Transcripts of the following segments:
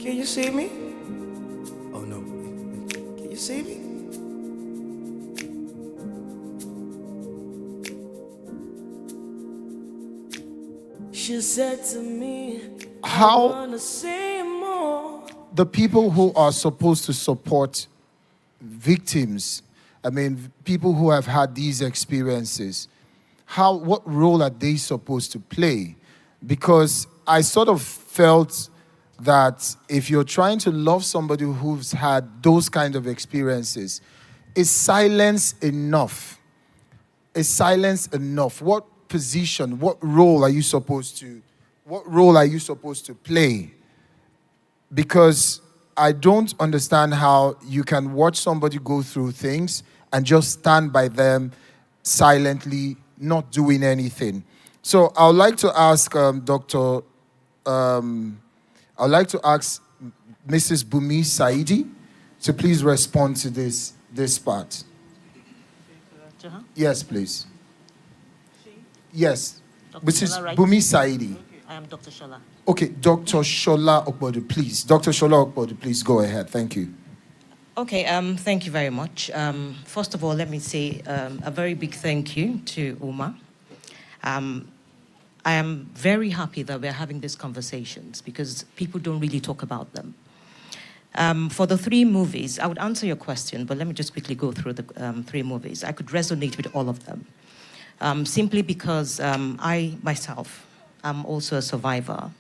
Can you see me? Oh no. Can you see me? She said to me, how the people who are supposed to support victims, I mean, people who have had these experiences, what role are they supposed to play? Because I sort of felt that if you're trying to love somebody who's had those kind of experiences, is silence enough? Is silence enough? What position, what role are you supposed to play? Because I don't understand how you can watch somebody go through things and just stand by them silently, not doing anything. So I would like to ask Mrs. Bumi Saidi to please respond to this part. Yes, please. Yes. Mrs. Bumi Saidi. I am Dr. Shola. Okay, Dr. Shola Okbodu, please. Dr. Shola Okbodu, please go ahead. Thank you. Okay, thank you very much. First of all, let me say a very big thank you to Uma. I am very happy that we're having these conversations because people don't really talk about them. For the 3 movies, I would answer your question, but let me just quickly go through the 3 movies. I could resonate with all of them, simply because I, myself, am also a survivor,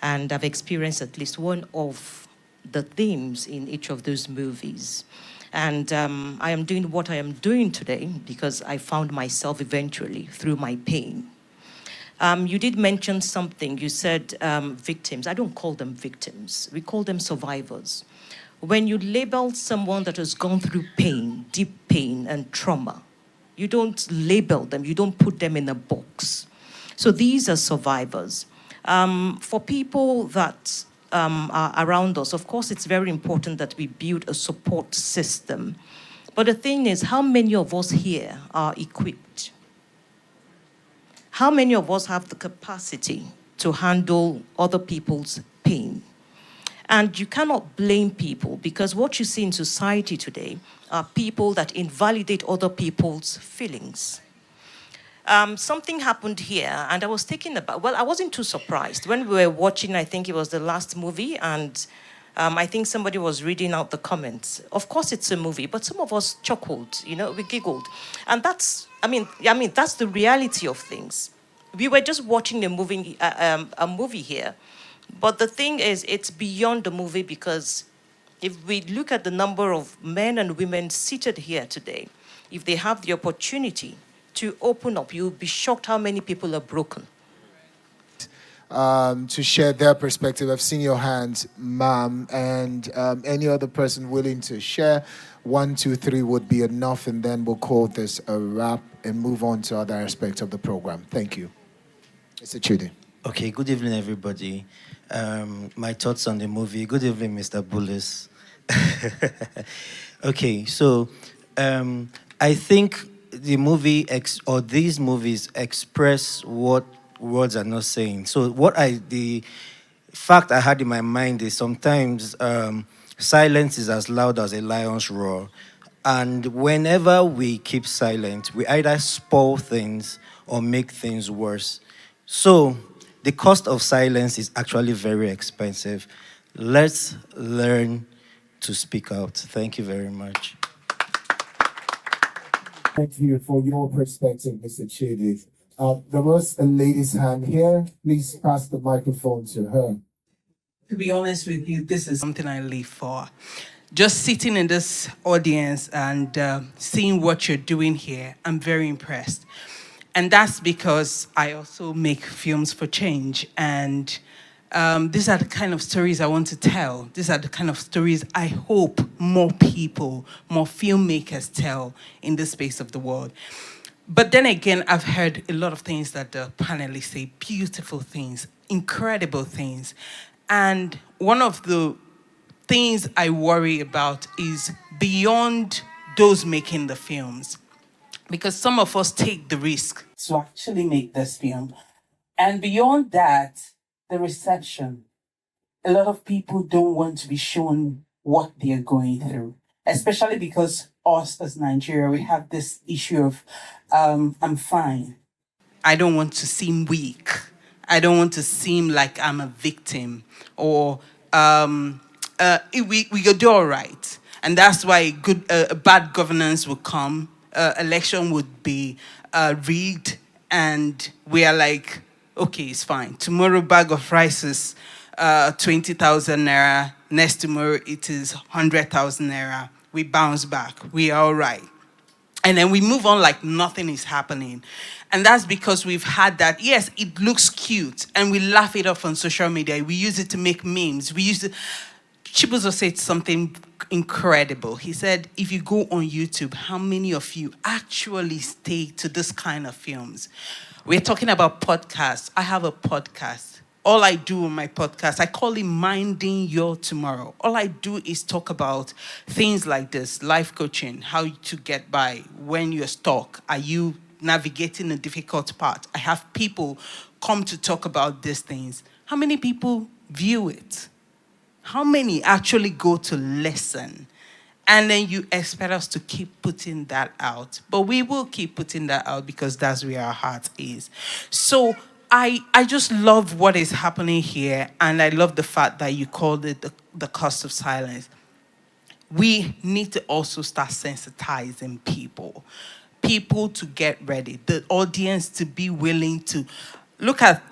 and I've experienced at least one of the themes in each of those movies. And I am doing what I am doing today because I found myself eventually through my pain. You did mention something. You said victims. I don't call them victims. We call them survivors. When you label someone that has gone through pain, deep pain and trauma, you don't label them. You don't put them in a box. So these are survivors. For people that are around us, of course, it's very important that we build a support system. But the thing is, how many of us here are equipped? How many of us have the capacity to handle other people's pain? And you cannot blame people because what you see in society today are people that invalidate other people's feelings. Something happened here, and I was thinking about, well, I wasn't too surprised. When we were watching, I think it was the last movie, and I think somebody was reading out the comments. Of course, it's a movie, but some of us chuckled, we giggled. And that's the reality of things. We were just watching a movie here, but the thing is, it's beyond the movie because if we look at the number of men and women seated here today, if they have the opportunity to open up, you'll be shocked how many people are broken. To share their perspective. I've seen your hand, ma'am, and any other person willing to share. 1, 2, 3 would be enough, and then we'll call this a wrap and move on to other aspects of the program. Thank you. Mr. Chudi. Okay, good evening, everybody. My thoughts on the movie. Good evening, Mr. Bullis. Okay, so I think the movie or these movies express what words are not saying. So the fact I had in my mind is sometimes silence is as loud as a lion's roar. And whenever we keep silent, we either spoil things or make things worse. So the cost of silence is actually very expensive. Let's learn to speak out. Thank you very much. Thank you for your perspective, Mr. Chidi. There was a lady's hand here. Please pass the microphone to her. To be honest with you, this is something I live for. Just sitting in this audience and seeing what you're doing here, I'm very impressed. And that's because I also make films for change. And these are the kind of stories I want to tell. These are the kind of stories I hope more people, more filmmakers tell in this space of the world. But then again, I've heard a lot of things that the panelists say, beautiful things, incredible things. And one of the things I worry about is beyond those making the films. Because some of us take the risk to actually make this film. And beyond that, the reception. a lot of people don't want to be shown what they're going through, especially because us as Nigeria, we have this issue of, I'm fine. I don't want to seem weak. I don't want to seem like I'm a victim, or we could do all right. And that's why bad governance would come, election would be rigged, and we are like, okay, it's fine. Tomorrow, bag of rice is 20,000 naira. Next tomorrow, it is 100,000 naira. We bounce back. We are all right. And then we move on like nothing is happening. And that's because we've had that. Yes, it looks cute, and we laugh it off on social media. We use it to make memes. We use it. Chibuzo said something incredible. He said, if you go on YouTube, how many of you actually stay to this kind of films? We're talking about podcasts. I have a podcast. All I do on my podcast, I call it Minding Your Tomorrow. All I do is talk about things like this, life coaching, how to get by when you're stuck. Are you navigating a difficult part? I have people come to talk about these things. How many people view it? How many actually go to listen? And then you expect us to keep putting that out. But we will keep putting that out because that's where our heart is. So I just love what is happening here. And I love the fact that you called it the cost of silence. We need to also start sensitizing people to get ready, the audience to be willing to look at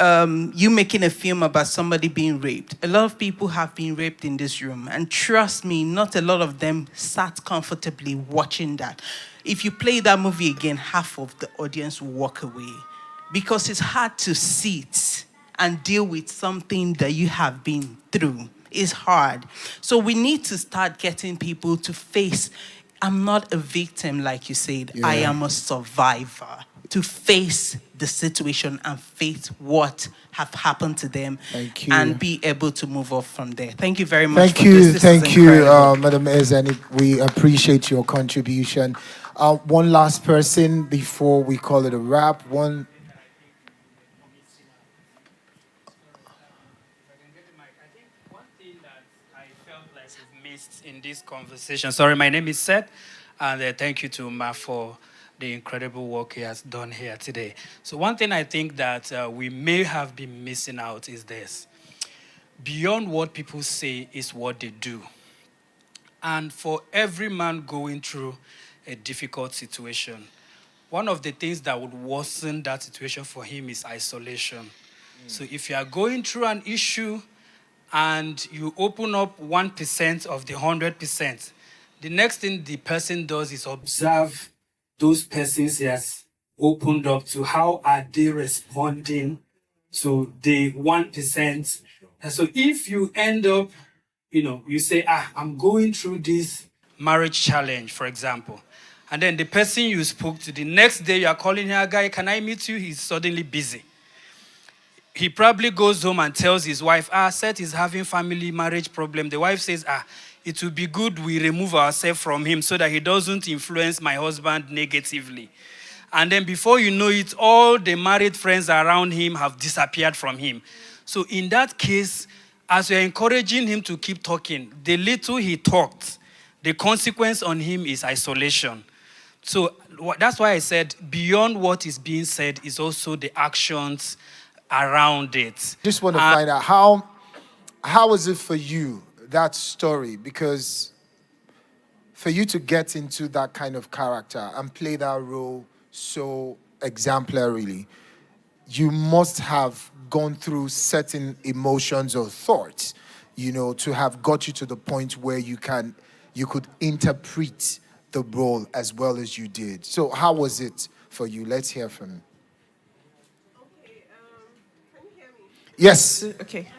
you making a film about somebody being raped. A lot of people have been raped in this room. And trust me, not a lot of them sat comfortably watching that. If you play that movie again, half of the audience will walk away. Because it's hard to sit and deal with something that you have been through. It's hard. So we need to start getting people to face, I'm not a victim, like you said. Yeah. I am a survivor. To face the situation and face what have happened to them. Thank you. And be able to move off from there. Thank you very much. Thank you, Madam Ezani. We appreciate your contribution. One last person before we call it a wrap. In this conversation. Sorry, my name is Seth, and thank you to Ma for the incredible work he has done here today. So one thing I think that we may have been missing out is this. Beyond what people say is what they do. And for every man going through a difficult situation, one of the things that would worsen that situation for him is isolation. So if you are going through an issue and you open up 1% of the 100%, the next thing the person does is observe those persons he has opened up to. How are they responding to the 1%? And so if you end up, you say, I'm going through this marriage challenge, for example, and then the person you spoke to, the next day you are calling her, guy, can I meet you? He's suddenly busy. He probably goes home and tells his wife, Seth is having family marriage problem. The wife says, it would be good we remove ourselves from him so that he doesn't influence my husband negatively. And then before you know it, all the married friends around him have disappeared from him. So in that case, as you're encouraging him to keep talking, the little he talked, the consequence on him is isolation. So that's why I said beyond what is being said is also the actions around it. Just want to find out how was it for you, that story? Because for you to get into that kind of character and play that role so exemplarily, you must have gone through certain emotions or thoughts, to have got you to the point where you could interpret the role as well as you did. So how was it for you? Let's hear from you. Yes. Okay.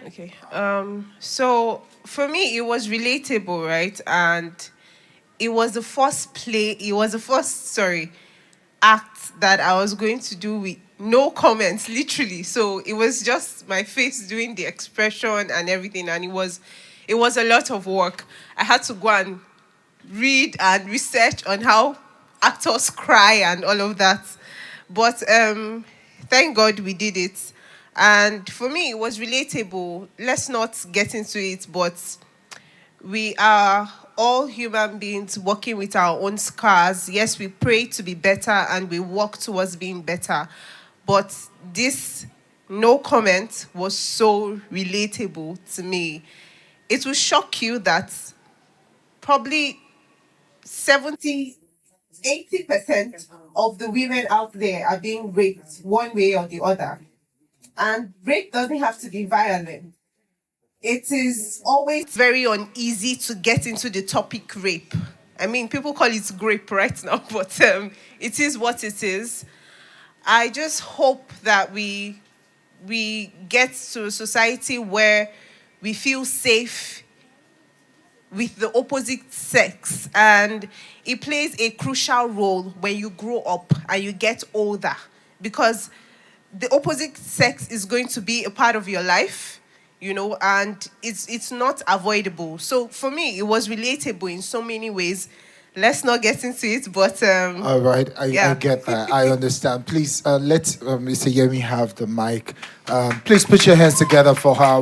So for me, it was relatable, right? And it was the first act that I was going to do with no comments, literally. So it was just my face doing the expression and everything, and it was a lot of work. I had to go and read and research on how actors cry and all of that. But thank God we did it. And for me, it was relatable. Let's not get into it, but we are all human beings working with our own scars. Yes, we pray to be better and we work towards being better. But this no comment was so relatable to me. It will shock you that probably 70, 80% of the women out there are being raped one way or the other. And rape doesn't have to be violent. It is always very uneasy to get into the topic rape. I mean, people call it grape right now, but it is what it is. I just hope that we get to a society where we feel safe with the opposite sex, and it plays a crucial role when you grow up and you get older, because the opposite sex is going to be a part of your life, and it's not avoidable. So for me, it was relatable in so many ways. Let's not get into it, but All right, I yeah. get that. I understand. Please let Mr. Yemi have the mic. Please put your hands together for her.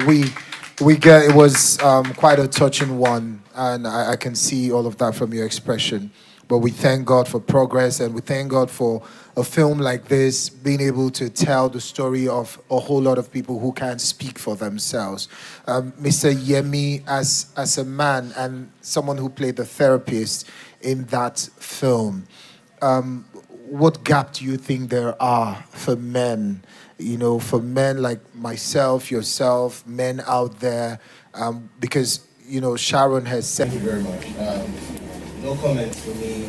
We get it was quite a touching one, and I can see all of that from your expression. But we thank God for progress, and we thank God for a film like this being able to tell the story of a whole lot of people who can't speak for themselves. Mr. Yemi, as a man and someone who played the therapist in that film, what gap do you think there are for men? For men like myself, yourself, men out there, because Sharon has said. Thank you very much. No comments for me.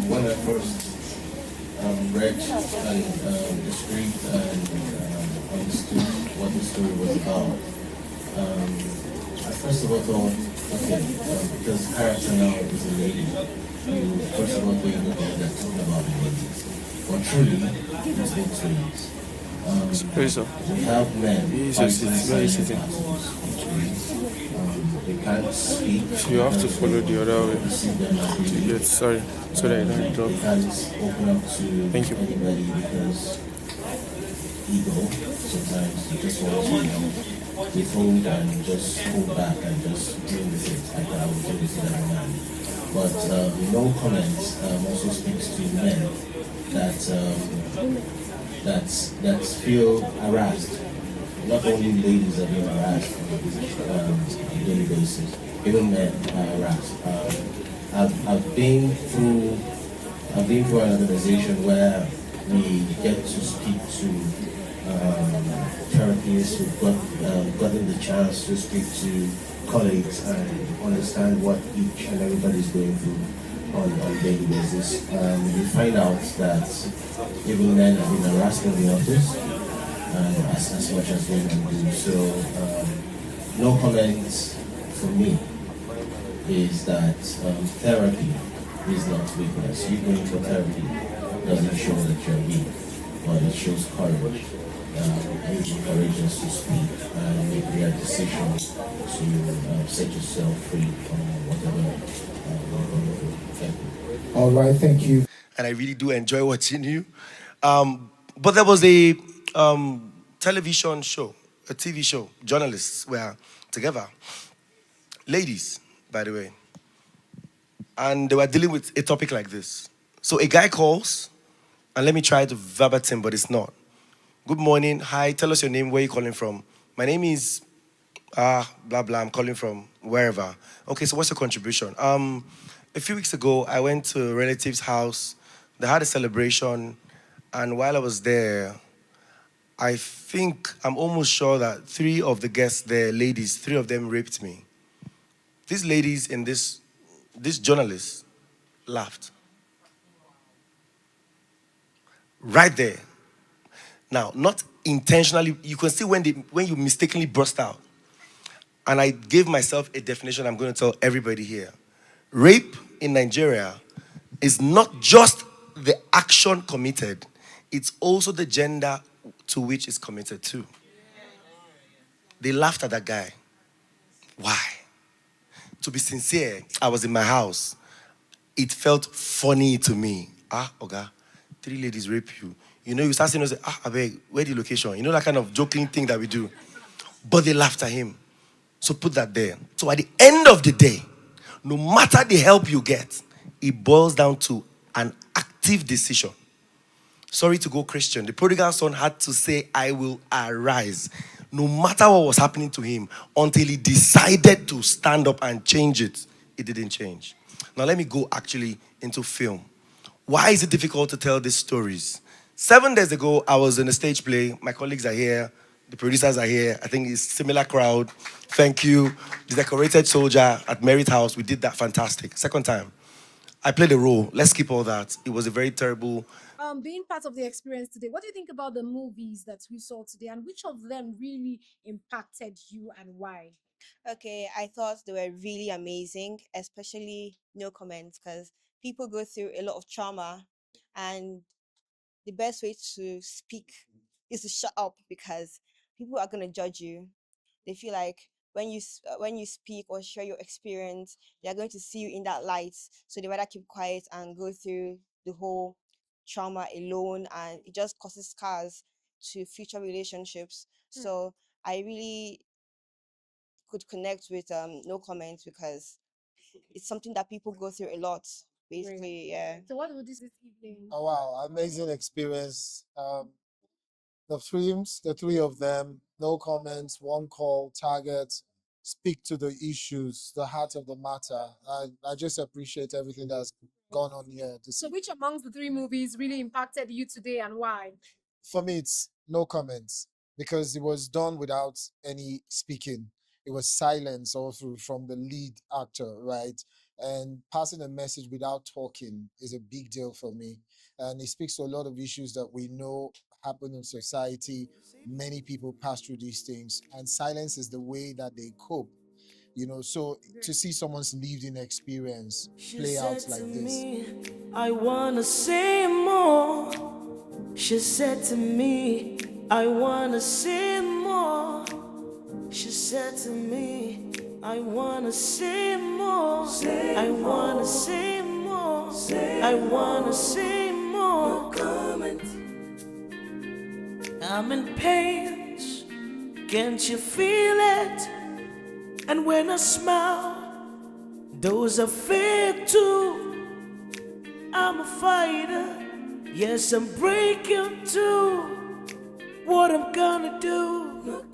When I first read and the script and understood what the story was about, I first of all thought, okay, because the character now is a lady, you first of all think, okay, they're talking about the ladies. But truly, it's both ways. We have men fighting they can't speak. So you have to follow the other way to get, sorry, so that you don't drop. They can't open up to Thank you. anybody because ego sometimes you just want to withhold and just hold back and just deal with it like I would do this to every man. But no comments also speaks to men that feel harassed. Not only ladies are being harassed on a daily basis, even men are harassed. I've been through an organization where we get to speak to therapists who've gotten the chance to speak to colleagues and understand what each and everybody is going through on a daily basis. We find out that even men have been harassed in the office as much as women do. So no comments for me is that therapy is not weakness. You going for therapy doesn't show that you're weak, but it shows courage. Being courageous to speak and make real decisions to set yourself free from whatever you're going through. Thank you. All right, thank you. And I really do enjoy watching you. But there was a television show, a TV show. Journalists were together. Ladies, by the way. And they were dealing with a topic like this. So a guy calls, and let me try to verbatim, but it's not. Good morning, hi, tell us your name, where are you calling from? My name is, blah, blah, I'm calling from wherever. Okay, so what's your contribution? A few weeks ago, I went to a relative's house. They had a celebration, and while I was there, I'm almost sure that 3 of the guests there, ladies, 3 of them raped me. These ladies and this journalist laughed. Right there. Now, not intentionally, you can see when you mistakenly burst out. And I gave myself a definition I'm going to tell everybody here. Rape in Nigeria is not just the action committed, it's also the gender to which it's committed to. They laughed at that guy. Why? To be sincere, I was in my house. It felt funny to me. Oga, 3 ladies rape you. You know, you start saying, I beg, where the location? You know, that kind of joking thing that we do. But they laughed at him. So put that there. So at the end of the day, no matter the help you get, it boils down to an active decision. Sorry to go Christian. The prodigal son had to say, I will arise. No matter what was happening to him, until he decided to stand up and change it, it didn't change. Now let me go actually into film. Why is it difficult to tell these stories? 7 days ago, I was in a stage play. My colleagues are here. The producers are here. I think it's similar crowd. Thank you. The Decorated Soldier at Merit House. We did that fantastic. Second time. I played a role. Let's skip all that. It was a very terrible... Being part of the experience today, what do you think about the movies that we saw today, and which of them really impacted you and why? Okay, I thought they were really amazing, especially No Comments, because people go through a lot of trauma, and the best way to speak is to shut up, because people are going to judge you. They feel like when you speak or share your experience, they are going to see you in that light, so they rather keep quiet and go through the whole trauma alone, and it just causes scars to future relationships. So I really could connect with No Comments, because it's something that people go through a lot, basically. Yeah. So what would this evening? Oh wow, amazing experience. The films, the three of them, No Comments, One Call, Target, speak to the issues, the heart of the matter. I just appreciate everything that's gone on here. So which amongst the three movies really impacted you today, and why? For me, it's No Comments, because it was done without any speaking. It was silence all through from the lead actor, right? And passing a message without talking is a big deal for me. And it speaks to a lot of issues that we know happen in society. Many people pass through these things, and silence is the way that they cope. You know, so to see someone's lived-in experience play out like this. I wanna say more. She said to me, I wanna say more. She said to me, I wanna say more. I wanna say more. I wanna say more. No comment. I'm in pain. Can't you feel it? And when I smile, those are fake too. I'm a fighter. Yes, I'm breaking too. What I'm gonna do?